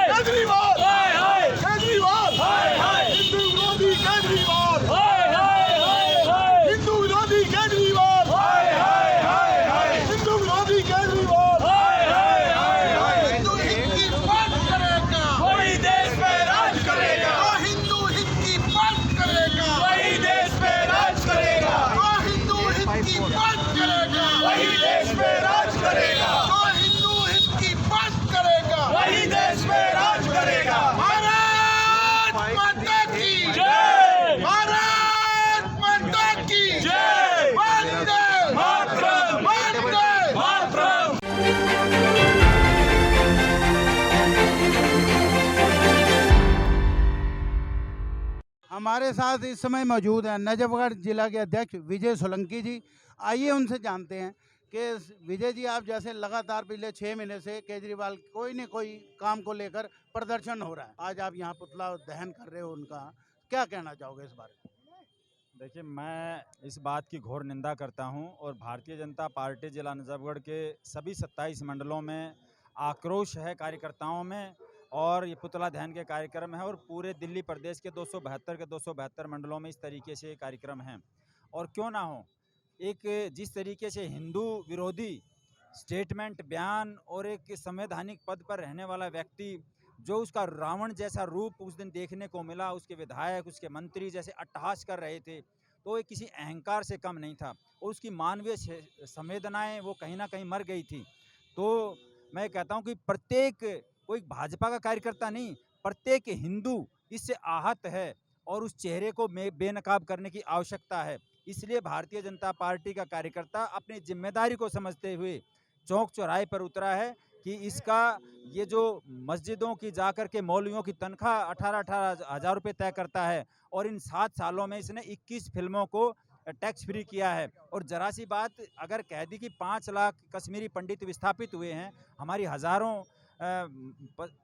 केजरीवाल केजरीवाल हिंदू विरोधी केजरीवाल हिंदू विरोधी केजरीवाल हिंदू विरोधी केजरीवाल हिंदू हित की बात करेगा वही देश पे राज करेगा, जो हिंदू हित की बात करेगा वही देश पे राज करेगा, जो हिंदू हित की बात करेगा वही देश पे राज करेगा, जो हिंदू हित की बात करेगा वही देश पे राज करेगा। भारत माता की जय भारत माता की जय वंदे मातरम वंदे मातरम। हमारे साथ इस समय मौजूद हैं नजफगढ़ जिला के अध्यक्ष विजय सोलंकी जी। आइए उनसे जानते हैं कि विजय जी, आप जैसे लगातार पिछले 6 महीने से केजरीवाल कोई न कोई काम को लेकर प्रदर्शन हो रहा है, आज आप यहाँ पुतला दहन कर रहे हो उनका, क्या कहना चाहोगे इस बारे में? देखिए, मैं इस बात की घोर निंदा करता हूं और भारतीय जनता पार्टी जिला नजफगढ़ के सभी 27 मंडलों में आक्रोश है कार्यकर्ताओं में, और ये पुतला दहन के कार्यक्रम है और पूरे दिल्ली प्रदेश के 272 मंडलों में इस तरीके से कार्यक्रम हैं। और क्यों ना हो, एक जिस तरीके से हिंदू विरोधी स्टेटमेंट, बयान और एक संवैधानिक पद पर रहने वाला व्यक्ति, जो उसका रावण जैसा रूप उस दिन देखने को मिला, उसके विधायक, उसके मंत्री जैसे अट्टहास कर रहे थे, तो ये किसी अहंकार से कम नहीं था और उसकी मानवीय संवेदनाएं वो कहीं ना कहीं मर गई थी। तो मैं कहता हूं कि प्रत्येक, कोई भाजपा का कार्यकर्ता नहीं, प्रत्येक हिंदू इससे आहत है और उस चेहरे को बेनकाब करने की आवश्यकता है। इसलिए भारतीय जनता पार्टी का कार्यकर्ता अपनी जिम्मेदारी को समझते हुए चौक चौराहे पर उतरा है कि इसका ये जो मस्जिदों की जाकर के मौलवियों की तनख्वाह 18-18 हज़ार रुपये तय करता है और इन 7 सालों में इसने 21 फिल्मों को टैक्स फ्री किया है। और जरा सी बात अगर कह दी कि 5 लाख कश्मीरी पंडित विस्थापित हुए हैं, हमारी हज़ारों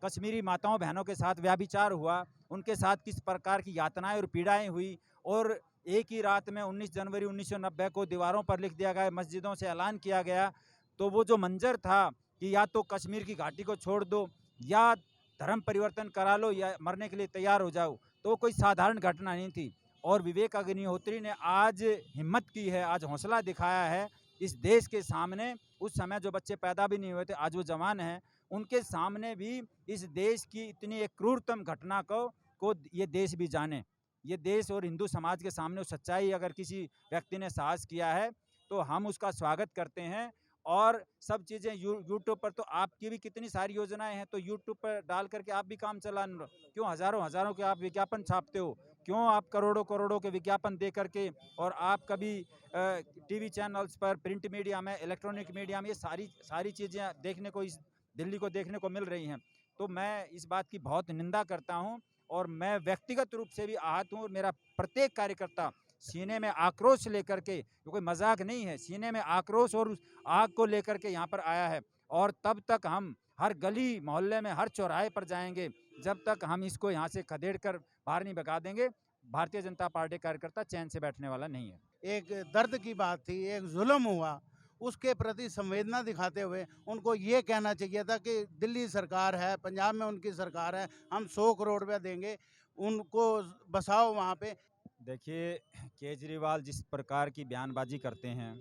कश्मीरी माताओं बहनों के साथ व्याभिचार हुआ, उनके साथ किस प्रकार की यातनाएं और पीड़ाएं हुई, और एक ही रात में 19 जनवरी 1990 को दीवारों पर लिख दिया गया, मस्जिदों से ऐलान किया गया, तो वो जो मंजर था कि या तो कश्मीर की घाटी को छोड़ दो या धर्म परिवर्तन करा लो या मरने के लिए तैयार हो जाओ, तो कोई साधारण घटना नहीं थी। और विवेक अग्निहोत्री ने आज हिम्मत की है, आज हौसला दिखाया है इस देश के सामने। उस समय जो बच्चे पैदा भी नहीं हुए थे, आज वो जवान हैं, उनके सामने भी इस देश की इतनी एक क्रूरतम घटना को ये देश भी जाने। ये देश और हिंदू समाज के सामने सच्चाई अगर किसी व्यक्ति ने साहस किया है तो हम उसका स्वागत करते हैं। और सब चीज़ें यूट्यूब पर, तो आपकी भी कितनी सारी योजनाएं हैं, तो यूट्यूब पर डाल करके आप भी काम चला, क्यों हज़ारों के आप विज्ञापन छापते हो, क्यों आप करोड़ों के विज्ञापन दे करके, और आप कभी टीवी चैनल्स पर, प्रिंट मीडिया में, इलेक्ट्रॉनिक मीडिया में, ये सारी चीज़ें देखने को इस दिल्ली को देखने को मिल रही हैं। तो मैं इस बात की बहुत निंदा करता हूं और मैं व्यक्तिगत रूप से भी आहत हूं, और मेरा प्रत्येक कार्यकर्ता सीने में आक्रोश लेकर के, कोई मजाक नहीं है, सीने में आक्रोश और उस आग को लेकर के यहाँ पर आया है। और तब तक हम हर गली मोहल्ले में, हर चौराहे पर जाएंगे जब तक हम इसको यहाँ से खदेड़ कर बाहर नहीं भगा देंगे। भारतीय जनता पार्टी कार्यकर्ता चैन से बैठने वाला नहीं है। एक दर्द की बात थी, एक जुल्म हुआ, उसके प्रति संवेदना दिखाते हुए उनको ये कहना चाहिए था कि दिल्ली सरकार है, पंजाब में उनकी सरकार है, हम 100 करोड़ रुपया देंगे, उनको बसाओ वहाँ पे। देखिए, केजरीवाल जिस प्रकार की बयानबाजी करते हैं,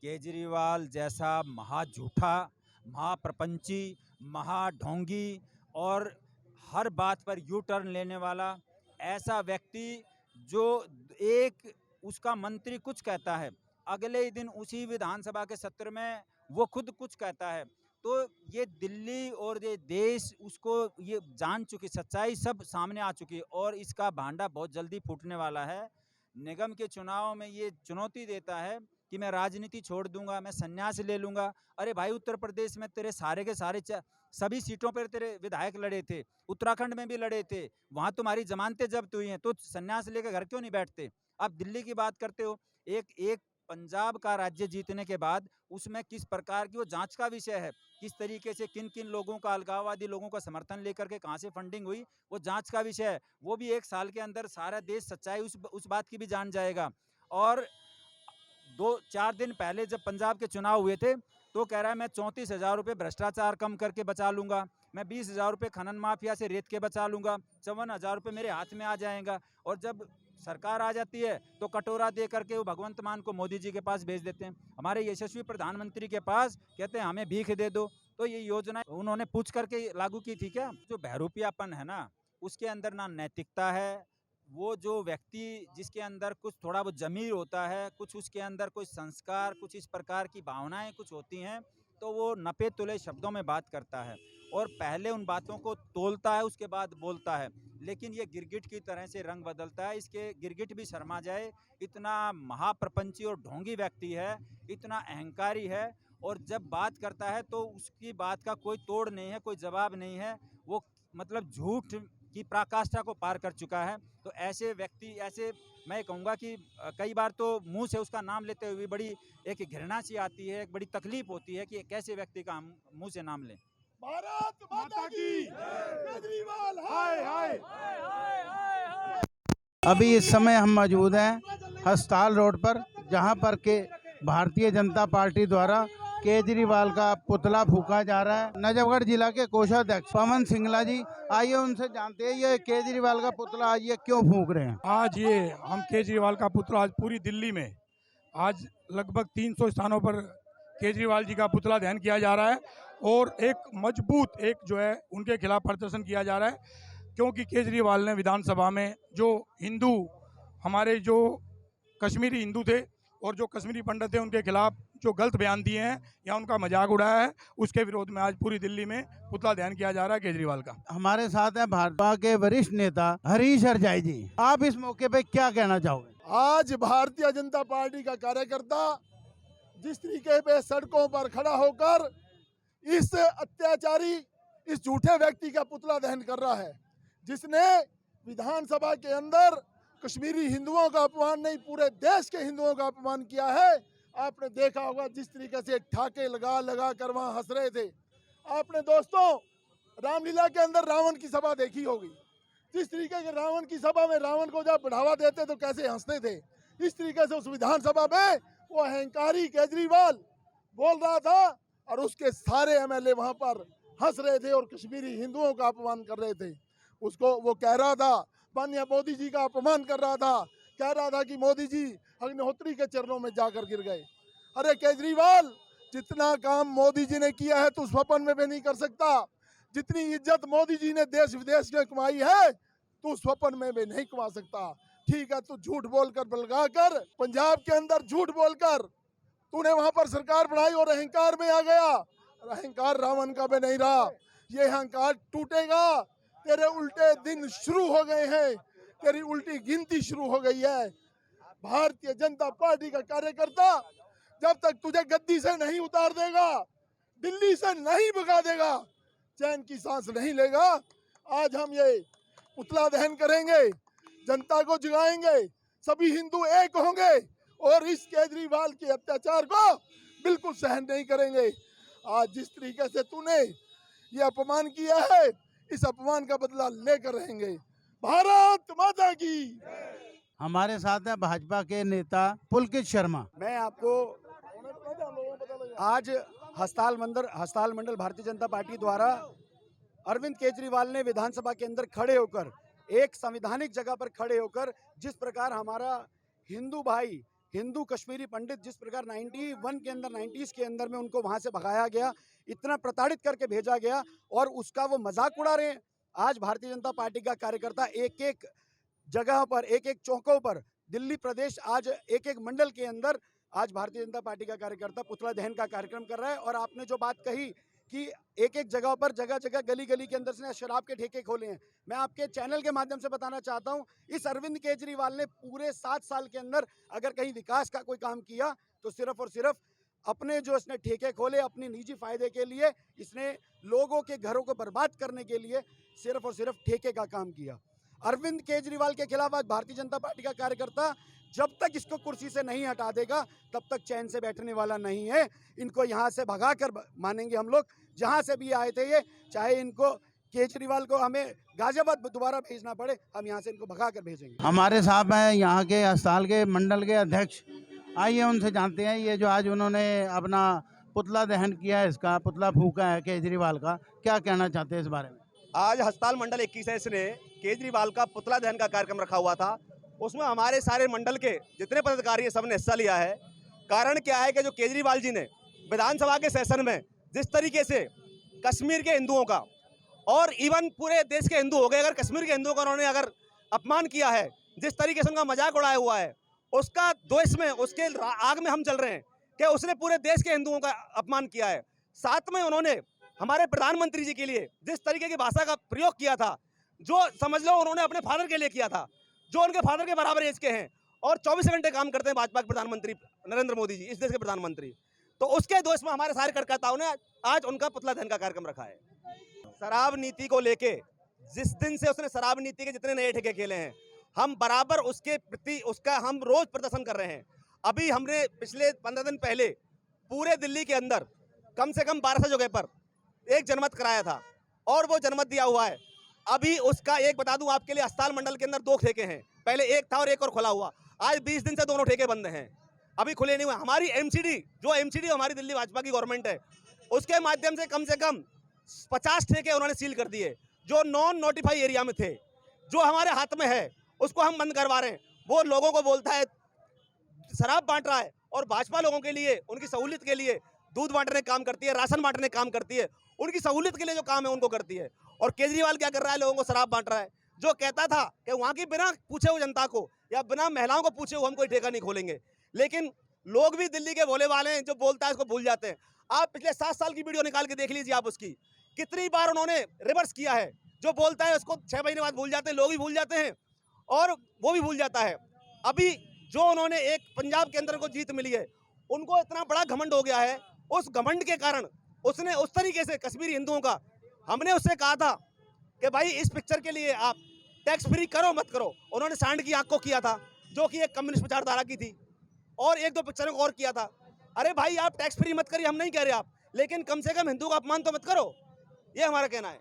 केजरीवाल जैसा महाझूठा, महाप्रपंची, महाढोंगी और हर बात पर यू टर्न लेने वाला ऐसा व्यक्ति, जो एक उसका मंत्री कुछ कहता है, अगले ही दिन उसी विधानसभा के सत्र में वो खुद कुछ कहता है। तो ये दिल्ली और ये देश उसको ये जान चुकी, सच्चाई सब सामने आ चुकी है और इसका भांडा बहुत जल्दी फूटने वाला है। निगम के चुनाव में ये चुनौती देता है कि मैं राजनीति छोड़ दूंगा, मैं संन्यास ले लूंगा। अरे भाई, उत्तर प्रदेश में तेरे सारे के सारे सभी सीटों पर तेरे विधायक लड़े थे, उत्तराखंड में भी लड़े थे, वहां तुम्हारी जमानतें जब्त हुई हैं, तो संन्यास लेकर घर क्यों नहीं बैठते? अब दिल्ली की बात करते हो, एक पंजाब का राज्य जीतने के बाद उसमें किस प्रकार की वो जांच का विषय है, किस तरीके से किन किन लोगों का, अलगाववादी लोगों का समर्थन लेकर के कहां से फंडिंग हुई, वो जांच का विषय है। वो भी 1 साल के अंदर सारा देश सच्चाई उस बात की भी जान जाएगा। और 2-4 दिन पहले जब पंजाब के चुनाव हुए थे तो कह रहा है मैं 34,000 रुपये भ्रष्टाचार कम करके बचा लूंगा, मैं 20,000 रुपये खनन माफिया से रेत के बचा लूँगा, 54,000 रुपये मेरे हाथ में आ जाएगा। और जब सरकार आ जाती है तो कटोरा दे करके वो भगवंत मान को मोदी जी के पास भेज देते हैं, हमारे यशस्वी प्रधानमंत्री के पास, कहते हैं हमें भीख दे दो। तो ये योजना उन्होंने पूछ करके लागू की थी क्या? जो बहरूपियापन है ना, उसके अंदर ना नैतिकता है। वो जो व्यक्ति जिसके अंदर कुछ थोड़ा वो ज़मीर होता है, कुछ उसके अंदर कुछ संस्कार, कुछ इस प्रकार की भावनाएं कुछ होती हैं, तो वो नपे तुले शब्दों में बात करता है और पहले उन बातों को तोलता है, उसके बाद बोलता है। लेकिन ये गिरगिट की तरह से रंग बदलता है, इसके गिरगिट भी शर्मा जाए। इतना महाप्रपंची और ढोंगी व्यक्ति है, इतना अहंकारी है, और जब बात करता है तो उसकी बात का कोई तोड़ नहीं है, कोई जवाब नहीं है। वो मतलब झूठ की पराकाष्ठा को पार कर चुका है। तो ऐसे व्यक्ति, ऐसे मैं कहूँगा कि कई बार तो मुंह से उसका नाम लेते हुए बड़ी एक घृणा सी आती है, एक बड़ी तकलीफ होती है कि कैसे व्यक्ति का हम मुंह से नाम लें। भारत माता की केजरीवाल हाय हाय। अभी इस समय हम मौजूद हैं हस्ताल रोड पर, जहां पर के भारतीय जनता पार्टी द्वारा केजरीवाल का पुतला फूका जा रहा है। नजफगढ़ जिला के कोषाध्यक्ष पवन सिंगला जी, आइए उनसे जानते हैं ये केजरीवाल का पुतला आज ये क्यों फूक रहे हैं। आज ये हम केजरीवाल का पुतला आज पूरी दिल्ली में आज लगभग 300 स्थानों पर केजरीवाल जी का पुतला दहन किया जा रहा है और एक मजबूत एक जो है उनके खिलाफ प्रदर्शन किया जा रहा है, क्योंकि केजरीवाल ने विधानसभा में जो हिंदू हमारे जो कश्मीरी हिंदू थे और जो कश्मीरी पंडित थे उनके खिलाफ जो गलत बयान दिए हैं या उनका मजाक उड़ाया है, उसके विरोध में आज पूरी दिल्ली में पुतला दहन किया जा रहा है केजरीवाल का। हमारे साथ हैं भाजपा के वरिष्ठ नेता हरीश हरजाई जी, आप इस मौके पे क्या कहना चाहोगे। आज भारतीय जनता पार्टी का कार्यकर्ता जिस तरीके पे सड़कों पर खड़ा होकर इस अत्याचारी, इस झूठे व्यक्ति का पुतला दहन कर रहा है, जिसने विधानसभा के अंदर कश्मीरी हिंदुओं का अपमान नहीं, पूरे देश के हिंदुओं का अपमान किया है। आपने देखा होगा जिस तरीके से ठाके लगा लगा कर वहां हंस रहे थे। आपने दोस्तों रामलीला के अंदर रावण की सभा देखी होगी, जिस तरीके के रावण की सभा में रावण को जब बढ़ावा देते तो कैसे हंसते थे, इस तरीके से उस विधानसभा में वो अहंकारी केजरीवाल बोल रहा था और उसके सारे एमएलए वहां पर हंस रहे थे और कश्मीरी हिंदुओं का अपमान कर रहे थे। उसको वो कह रहा था, माननीय मोदी जी का अपमान कर रहा था, कह रहा था कि मोदी जी अग्निहोत्री के चरणों में जाकर गिर गए। अरे केजरीवाल, जितना काम मोदी जी ने किया है तू स्वप्न में भी नहीं कर सकता। जितनी इज्जत मोदी जी ने देश विदेश में कमाई है तू स्वप्न में भी नहीं कमा सकता। ठीक है, तू झूठ बोलकर बलगा कर पंजाब के अंदर झूठ बोलकर तूने वहां पर सरकार बनाई और अहंकार में आ गया। अहंकार रावण का भी नहीं रहा, ये अहंकार टूटेगा। तेरे उल्टे दिन शुरू हो गए हैं, तेरी उल्टी गिनती शुरू हो गई है। भारतीय जनता पार्टी का कार्यकर्ता जब तक तुझे गद्दी से नहीं उतार देगा, दिल्ली से नहीं भगा देगा, चैन की सांस नहीं लेगा। आज हम ये पुतला दहन करेंगे, जनता को जगाएंगे, सभी हिंदू एक होंगे और इस केजरीवाल के अत्याचार को बिल्कुल सहन नहीं करेंगे। आज जिस तरीके से तूने ये अपमान किया है, इस अपमान का बदला लेकर रहेंगे। भारत माता की। हमारे साथ है भाजपा के नेता पुलकित शर्मा। मैं आपको आज हस्ताल मंडल भारतीय जनता पार्टी द्वारा अरविंद केजरीवाल ने विधानसभा के अंदर खड़े होकर, एक संवैधानिक जगह पर खड़े होकर, जिस प्रकार हमारा हिंदू भाई, हिंदू कश्मीरी पंडित जिस प्रकार 91 के अंदर 90s के अंदर में उनको वहां से भगाया गया, इतना प्रताड़ित करके भेजा गया और उसका वो मजाक उड़ा रहे हैं। आज भारतीय जनता पार्टी का कार्यकर्ता एक एक जगह पर, एक एक चौकों पर, दिल्ली प्रदेश, आज एक एक मंडल के अंदर आज भारतीय जनता पार्टी का कार्यकर्ता पुतला दहन का कार्यक्रम कर रहा है। और आपने जो बात कही कि एक एक जगह पर, जगह जगह, गली गली के अंदर से शराब के ठेके खोले हैं, मैं आपके चैनल के माध्यम से बताना चाहता हूं, इस अरविंद केजरीवाल ने पूरे 7 साल के अंदर अगर कहीं विकास का कोई काम किया तो सिर्फ और सिर्फ अपने जो इसने ठेके खोले अपने निजी फायदे के लिए, इसने लोगों के घरों को बर्बाद करने के लिए सिर्फ और सिर्फ ठेके का काम किया। अरविंद केजरीवाल के खिलाफ आज भारतीय जनता पार्टी का कार्यकर्ता जब तक इसको कुर्सी से नहीं हटा देगा तब तक चैन से बैठने वाला नहीं है। इनको यहाँ से भगाकर मानेंगे हम लोग, जहाँ से भी आए थे ये, चाहे इनको केजरीवाल को हमें गाजियाबाद दोबारा भेजना पड़े, हम यहाँ से इनको भगा कर भेजेंगे। हमारे साथ हैं यहाँ के हस्ताल के मंडल के अध्यक्ष, आइए उनसे जानते हैं ये जो आज उन्होंने अपना पुतला दहन किया है, इसका पुतला फूका है केजरीवाल का, क्या कहना चाहते हैं इस बारे में? आज हस्ताल मंडल 21 ने केजरीवाल का पुतला दहन का कार्यक्रम रखा हुआ था। उसमें हमारे सारे मंडल के जितने पदाधिकारी हैं सबने हिस्सा लिया है। कारण क्या है कि जो केजरीवाल जी ने विधानसभा के सेशन में जिस तरीके से कश्मीर के हिंदुओं का और इवन पूरे देश के हिंदू हो गए, अगर कश्मीर के हिंदुओं का उन्होंने अगर अपमान किया है, जिस तरीके से उनका मजाक उड़ाया हुआ है, उसका द्वेष में उसके आग में हम जल रहे हैं कि उसने पूरे देश के हिंदुओं का अपमान किया है। साथ में उन्होंने हमारे प्रधानमंत्री जी के लिए जिस तरीके की भाषा का प्रयोग किया था, जो समझ लो उन्होंने अपने फादर के लिए किया था, जो उनके फादर के बराबर एज के हैं और 24 घंटे काम करते हैं भाजपा के प्रधानमंत्री नरेंद्र मोदी जी, इस देश के प्रधानमंत्री। तो उसके दोष में हमारे सारे कार्यकर्ताओं ने आज उनका पुतला दहन का कार्यक्रम रखा है। शराब नीति को लेके जिस दिन से उसने शराब नीति के जितने नए ठेके खेले हैं, हम बराबर उसके प्रति उसका हम रोज प्रदर्शन कर रहे हैं। अभी हमने पिछले 15 दिन पहले पूरे दिल्ली के अंदर कम से कम 1200 जगह पर एक जनमत कराया था और वो जनमत दिया हुआ है। अभी उसका एक बता दूं आपके लिए, अस्पताल मंडल के अंदर 2 ठेके हैं, पहले एक था और एक और खुला हुआ। आज 20 दिन से दोनों ठेके बंद हैं, अभी खुले नहीं हुए। हमारी एमसीडी हमारी दिल्ली भाजपा की गवर्नमेंट है, उसके माध्यम से कम 50 ठेके उन्होंने सील कर दिए जो नॉन नोटिफाई एरिया में थे। जो हमारे हाथ में है उसको हम बंद करवा रहे हैं। वो लोगों को बोलता है शराब बांट रहा है और भाजपा लोगों के लिए उनकी सहूलियत के लिए दूध बांटने का काम करती है, राशन बांटने का काम करती है, उनकी सहूलियत के लिए जो काम है उनको करती है। और केजरीवाल क्या कर रहा है, लोगों को शराब बांट रहा है। जो कहता था कि वहाँ की बिना पूछे हुए जनता को या बिना महिलाओं को पूछे हुए हम कोई ठेका नहीं खोलेंगे, लेकिन लोग भी दिल्ली के भोले वाले हैं, जो बोलता है उसको भूल जाते हैं। आप पिछले 7 साल की वीडियो निकाल के देख लीजिए, आप उसकी कितनी बार उन्होंने रिवर्स किया है। जो बोलता है उसको 6 महीने बाद भूल जाते हैं, लोग भी भूल जाते हैं और वो भी भूल जाता है। अभी जो उन्होंने एक पंजाब के अंदर को जीत मिली है, उनको इतना बड़ा घमंड हो गया है। उस घमंड के कारण उसने उस तरीके से कश्मीरी हिंदुओं का, हमने उससे कहा था कि भाई इस पिक्चर के लिए आप टैक्स फ्री करो मत करो, उन्होंने सांड की आंख को किया था जो कि एक कम्युनिस्ट विचारधारा की थी, और 1-2 पिक्चरों को और किया था। अरे भाई आप टैक्स फ्री मत करिए, हम नहीं कह रहे आप, लेकिन कम से कम हिंदू का अपमान तो मत करो, ये हमारा कहना है।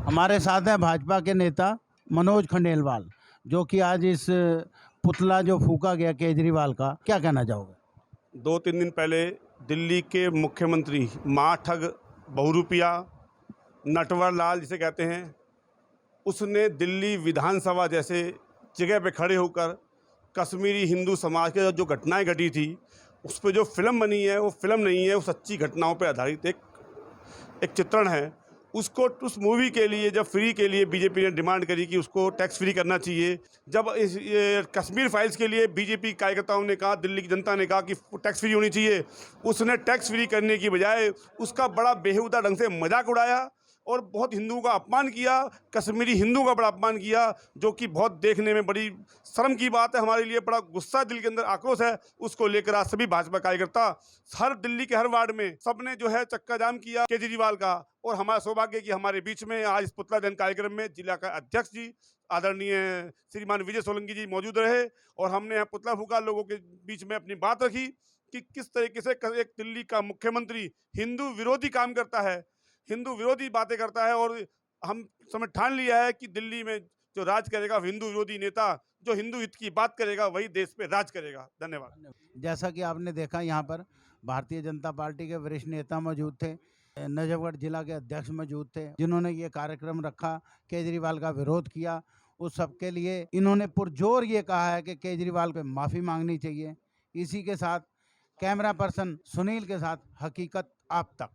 हमारे साथ है भाजपा के नेता मनोज खंडेलवाल, जो कि आज इस पुतला जो फूका गया केजरीवाल का, क्या कहना चाहोगे? 2-3 दिन पहले दिल्ली के मुख्यमंत्री माँ ठग बहुरूपिया नटवर लाल जिसे कहते हैं, उसने दिल्ली विधानसभा जैसे जगह पे खड़े होकर कश्मीरी हिंदू समाज के जो घटनाएं घटी थी उस पर जो फिल्म बनी है वो फिल्म नहीं है, वो सच्ची घटनाओं पे आधारित एक चित्रण है। उसको उस मूवी के लिए जब फ्री के लिए बीजेपी ने डिमांड करी कि उसको टैक्स फ्री करना चाहिए, जब इस कश्मीर फाइल्स के लिए बीजेपी कार्यकर्ताओं ने कहा, दिल्ली की जनता ने कहा कि टैक्स फ्री होनी चाहिए, उसने टैक्स फ्री करने की बजाय उसका बड़ा बेहुदा ढंग से मजाक उड़ाया और बहुत हिंदुओं का अपमान किया, कश्मीरी हिंदुओं का बड़ा अपमान किया, जो कि बहुत देखने में बड़ी शर्म की बात है। हमारे लिए बड़ा गुस्सा, दिल के अंदर आक्रोश है। उसको लेकर आज सभी भाजपा कार्यकर्ता हर दिल्ली के हर वार्ड में सबने जो है चक्का जाम किया केजरीवाल का। और हमारा सौभाग्य कि हमारे बीच में आज इस पुतला दहन कार्यक्रम में जिला का अध्यक्ष जी आदरणीय श्रीमान विजय सोलंकी जी मौजूद रहे और हमने यहाँ पुतला फूका, लोगों के बीच में अपनी बात रखी कि किस तरीके से एक दिल्ली का मुख्यमंत्री हिंदू विरोधी काम करता है, हिंदू विरोधी बातें करता है। और हम समय ठान लिया है कि दिल्ली में जो राज करेगा हिंदू विरोधी नेता, जो हिंदू हित की बात करेगा वही देश पे राज करेगा। धन्यवाद। जैसा कि आपने देखा, यहाँ पर भारतीय जनता पार्टी के वरिष्ठ नेता मौजूद थे, नजफगढ़ जिला के अध्यक्ष मौजूद थे, जिन्होंने ये कार्यक्रम रखा, केजरीवाल का विरोध किया। उस सब के लिए इन्होंने पुरजोर ये कहा है कि केजरीवाल को माफ़ी मांगनी चाहिए। इसी के साथ कैमरा पर्सन सुनील के साथ हकीकत आप तक।